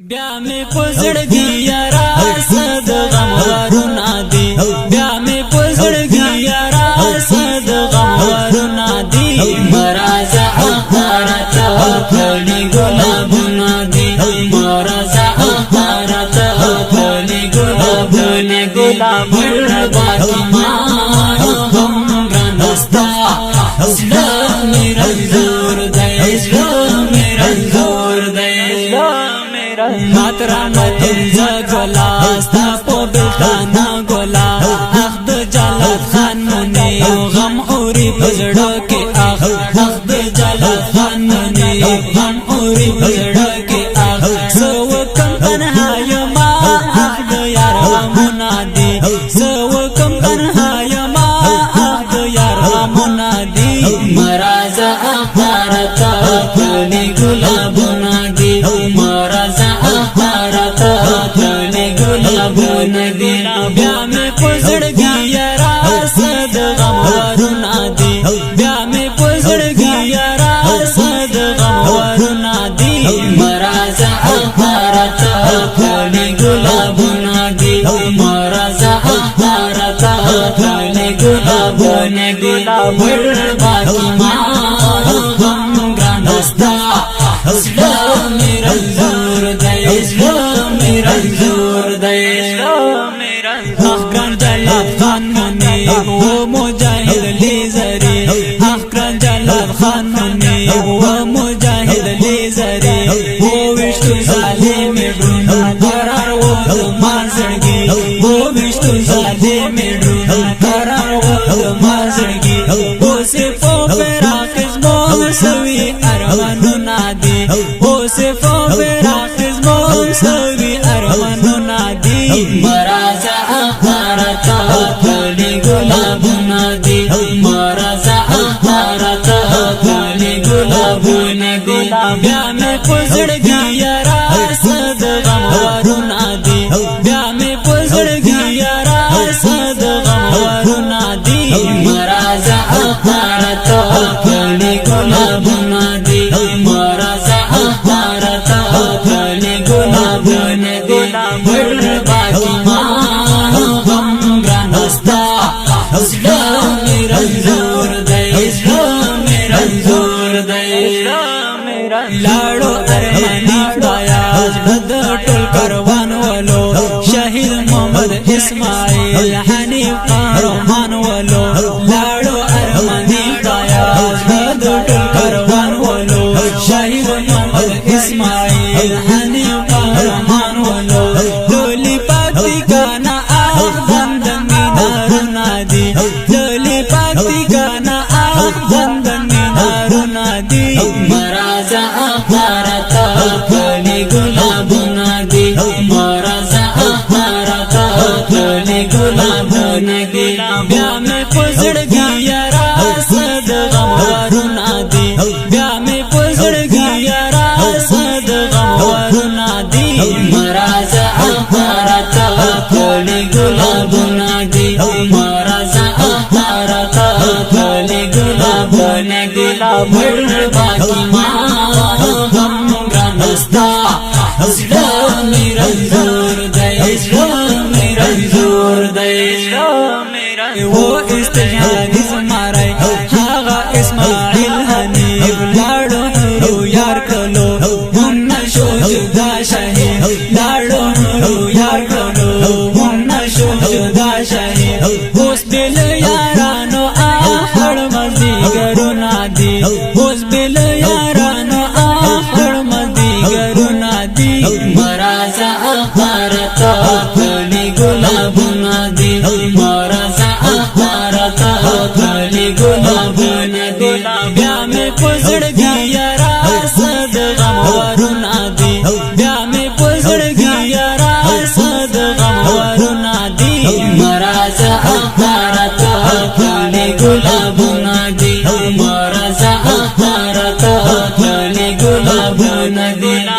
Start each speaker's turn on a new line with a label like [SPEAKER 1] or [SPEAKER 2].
[SPEAKER 1] بیا می پزړګي یارا صد غم ورنا دی بیا می پزړګي یارا صد غم ورنا دی مرزا اخرت خلی ګلابنا دی مرزا اخرت خلی ګلابنا ګلاب باطمه غم رنستا اسلام رنزور دی اسلام رنزور دی ماترا متنزا گولا ستا پو بلتانا گولا اخد جالت خانونی غم اوری پزڑو کی اخد جالت خانونی غم اوری پزڑو کی سو کم تنہای ما اخد یار غمونا دی سو کم تنہای ما اخد یار غمونا دی مرازا اخارتا کلی گلابونا دی مرازا ندی بیا می پزړګي یارا صد غم ورنا دی بیا می پزړګي یارا صد غم ورنا دی مرزا اخرت خلی ګلابنا دی مرزا اخرت خلی ګلابنا ګلاب باطمه غم ګرانستا اسلام رنزور دی اسلام رنزور دی اخکر جلال خان منی وہ مجاہد لیزری اخکر جلال خان منی وہ مجاہد لیزری وہ وشتو ظالم ڈرون قرار وہ دمازڑگی وہ وشتو ظالم ڈرون قرار وہ دمازڑگی وہ صفو پر آخذ موسوی ارمانو نادی وہ صفو پر آخذ موسوی ارمانو نادی مرازا اخارتا خلی گلابنا دی مرازا اخارتا خلی گلابنا دی بیا می پزړګي یارا صد غم ورنا دی بیا می پزړګي یارا صد غم ورنا دی مرازا اخارتا خلی گلابنا دی مرازا اخارتا خلی گلابنا دی باطمه غم رنستا اسلام رنزور دی اسلام رنزور دی لاړو ارمانی خدایا د ټول کاروان ولو شهید محمد اسماعیل حنیف قهرمان ولو لاړو ارمانی خدایا د ټول کاروان ولو شهید محمد اسماعیل حنیف قهرمان ولو دولی پاکتی کانا آخدن دمینارنا دی دولی پاکتی کانا آخدن دمینارنا دی مرازا اخارتا خلی گلابنا دی مرازا اخارتا خلی گلابنا دی بیا می پزړګي یارا صد غم ورنا دی بیا می پزړګي یارا صد غم ورنا دی مرازا اخارتا خلی گلابنا دی مرازا اخارتا خلی گلابنا گلاب باطمه غم ګرانستا اسلام رنزور دی اسلام رنزور دی وہ استجانی زمارای هاغا اسماعیل حنیف لاړو نورو یار کلو مون شو جدا شهید لاړو نورو یار کلو مون شو جدا شهید اوس بل یارانو اخر مزیګرو نادي اوس بل یارانو اخر مزیګرو نادي مرزا اخرتا خلی ګلابنا دی مرزا اخرتا خلی ګلابنا